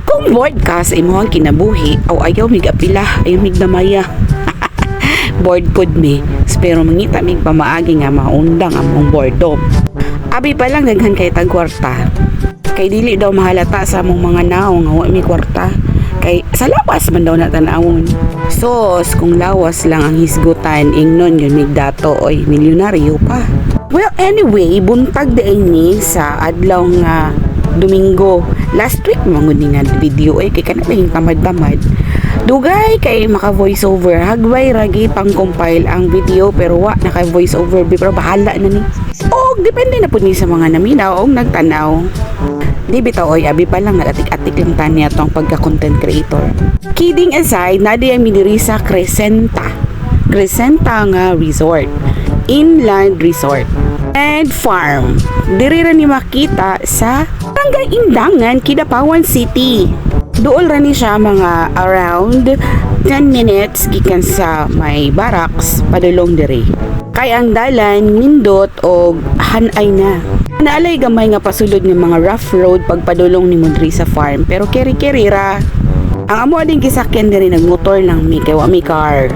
Kung bored ka sa imong kinabuhi o ayaw mig apila, ayaw mig namaya. Bored pod mi, pero mangita mig pamaagi nga maundang among boredom. Abi pa lang daghan kay tag kwarta. Kay dili daw mahalata sa among mga naong nga wa mi kwarta. Kay sa lawas man daw na tan-awon. Sos, kung lawas lang ang hisgutan, ingnon yun mig dato oy milyonaryo pa. Well, anyway, buntag day ni sa adlaw nga Domingo. Last week mangud ni nga video kay kana lang tamad-tamad. Dugay kay maka voice over, hagway ragi pang compile ang video pero wa naka voice over pero bahala na ni. Og depende na pud ni sa mga naminaw og nagtanaw. Di bitaw oy abi pa lang nagatik-atik lang tani atong pagka-content creator. Kidding aside, nadi mi diri sa Crescenta. Crescenta nga resort. Inland resort and farm. Diri ra ni makita sa Barangay Indangan, Kidapawan City. Duol ra ni siya mga around 10 minutes gikan sa may barracks padulong diri. Kay ang dalan nindot og hanay na. Naalay gamay nga pasulod ng mga rough road pagpadulong ni Mundri sa farm pero keri-keri ra. Ang amo ading gisakyan diri nagmotor lang mi kay wa mi car.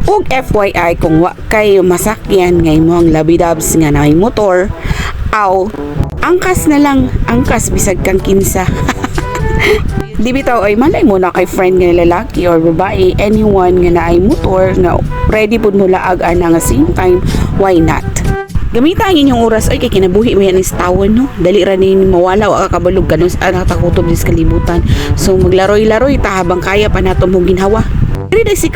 Ug FYI kung wa kay masakyan ngay mo ang labidabs nga na motor, aw angkas na lang, angkas bisag kang kinsa. Di bitaw ay malay mo na kay friend nga lalaki or babae, anyone nga naay motor nga ready pud mo laag ana nga same time, why not? Gamita ang inyong oras ay kay kinabuhi mo yan is tawon no. Dali ra ni mawala wa ka kabalog kanus anak takutob dis kalibutan. So maglaroy-laroy ta habang kaya pa nato mong ginhawa. Dili si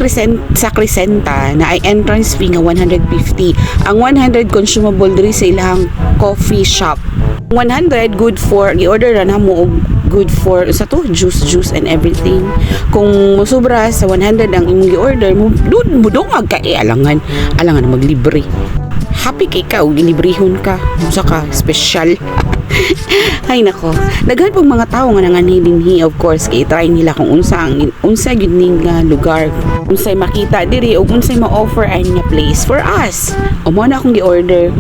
sa Crescenta na ay entrance fee nga 150. Ang 100 consumable diri sa ilang coffee shop. 100 good for i-order na mo og good for sa to juice and everything. Kung sobra sa 100 ang imong i-order mo budong kay alangan maglibre. Happy kay ka og gilibrehon ka unsa ka special. Ay nako, daghan pong mga tawo nga nanganhi dinhi, of course kay try nila kung unsa gyud ning lugar, unsay makita diri ug unsay ma-offer ani nga place for us. O mo na akong gi-order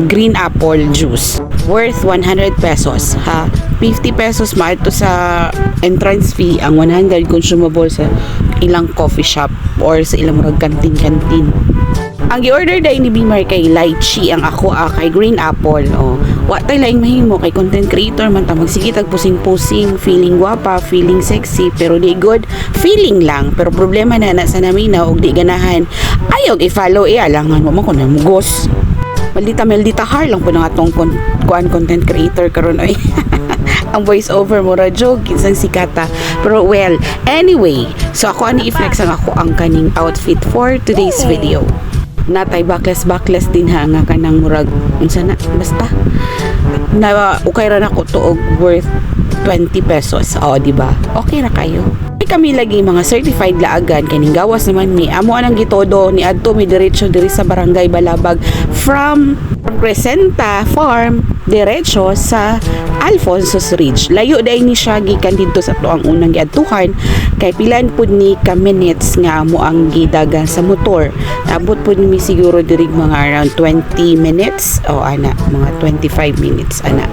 green apple juice worth 100 pesos ha. 50 pesos maadto sa entrance fee, ang 100 consumable sa ilang coffee shop or sa ilang murag kantin. Ang gi-order day ni Bimar kay lychee, ang ako kay green apple. Wa tay laing mahimo kay content creator man ta magsige tag pusing-pusing, feeling gwapa, feeling sexy pero di good, feeling lang. Pero problema na sa naminaw og di ganahan. Ayaw i-follow alangan mo man kun mugos. Maldita har lang po ng atong content creator karon oy. Ang voice over mo radyo kinsang sikata. Pero well, anyway, so ako ani i-flex ang ako ang kaning outfit for today's video. Natay backless din ha nga kanang murag unsa na basta na ukay ra nako tuog worth 20 pesos. Di ba? Okay ra kayo. Kami lagi mga certified laagan kining gawas naman ni amo anang gitodo ni adto mi diretso diri sa Barangay Balabag from Crescenta Farm diretso sa Alfonso's Ridge. Layo day ni siya gikan didto sa to ang unang giadtuhan kay pilan pud ni ka minutes nga amo ang gidagan sa motor. Abot pud mi siguro diri mga around 20 minutes o ana mga 25 minutes ana.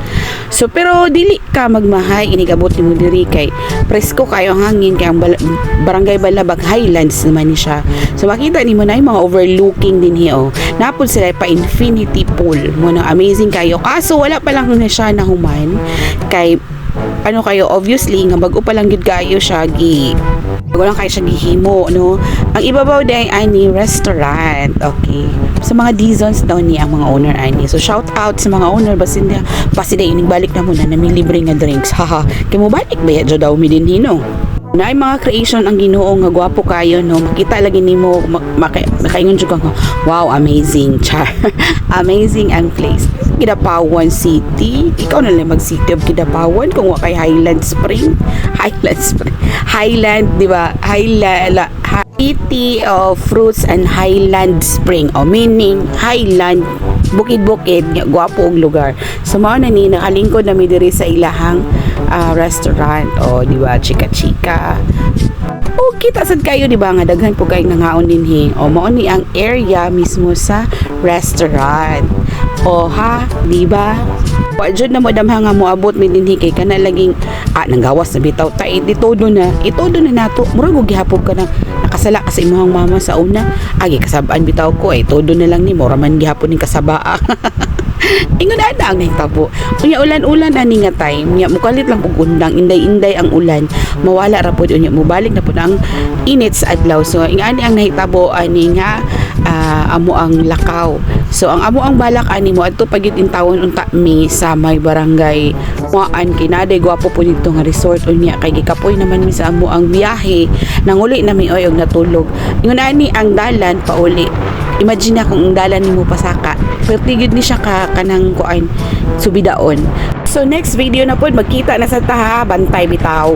So pero dili ka magmahay inigabot nimo diri kay presko kayo ang hangin kay ang Barangay Balabag Highlands naman ni siya. So makita nimo na yung mga overlooking din hiyo. Napod sila pa infinity pool mo na amazing kayo. Kaso wala pa lang na siya nahuman kay ano kayo obviously nga bago pa lang gid kayo siya bago lang kayo siya gihimo no. Ang ibabaw day ani restaurant. Okay. Sa mga Dizons daw ni ang mga owner ani. So shout out sa mga owner basin dia day balik na muna na may libre nga drinks. Haha. Kay mo balik ba ya daw mi din hino. Na ay mga creation ang Ginoo nga gwapo kayo no. Makita lagi nimo makaingon jud ka wow amazing char. Amazing ang place. Kidapawan City. Ikaw na lang mag-city of Kidapawan kung wa kay Highland Spring, Highland, di ba? City of Fruits and Highland Spring. Meaning Highland bukid-bukid, gwapo og lugar. So mao na ni nakalingkod na mi diri sa ilahang restaurant di ba? Chika-chika. Kita sad kayo di ba nga daghan po kay nangaon dinhi. Mao ni ang area mismo sa restaurant. Ha, di ba? Wa jud na mo damha nga moabot mi dinhi kay kana laging nanggawas na bitaw ta itodo na nato murag og gihapon ka na nakasala ka sa imong mama sa una agi kasabaan bitaw ko todo na lang ni mo raman gihapon ning kasabaa. Ingon ana ang nahitabo. Unya ulan-ulan ani nga time, nya mukalit lang og undang, inday-inday ang ulan, mawala ra pud unya mobalik na pud ang init sa adlaw. So ingani ang nahitabo ani nga amo ang lakaw. So ang amo ang balak ani mo adto pagyud intawon unta mi sa may barangay Muaan kinade gwapo po dito nga resort unya kay gikapoy naman mi sa amo ang biyahe nanguli na mi oy og natulog. Ingon ani ang dalan pauli. Imagine na kung ang dalan nimo pasaka. Pero tigid ni siya kanang kuan subidaon. So next video na pod magkita na sa taha bantay bitaw.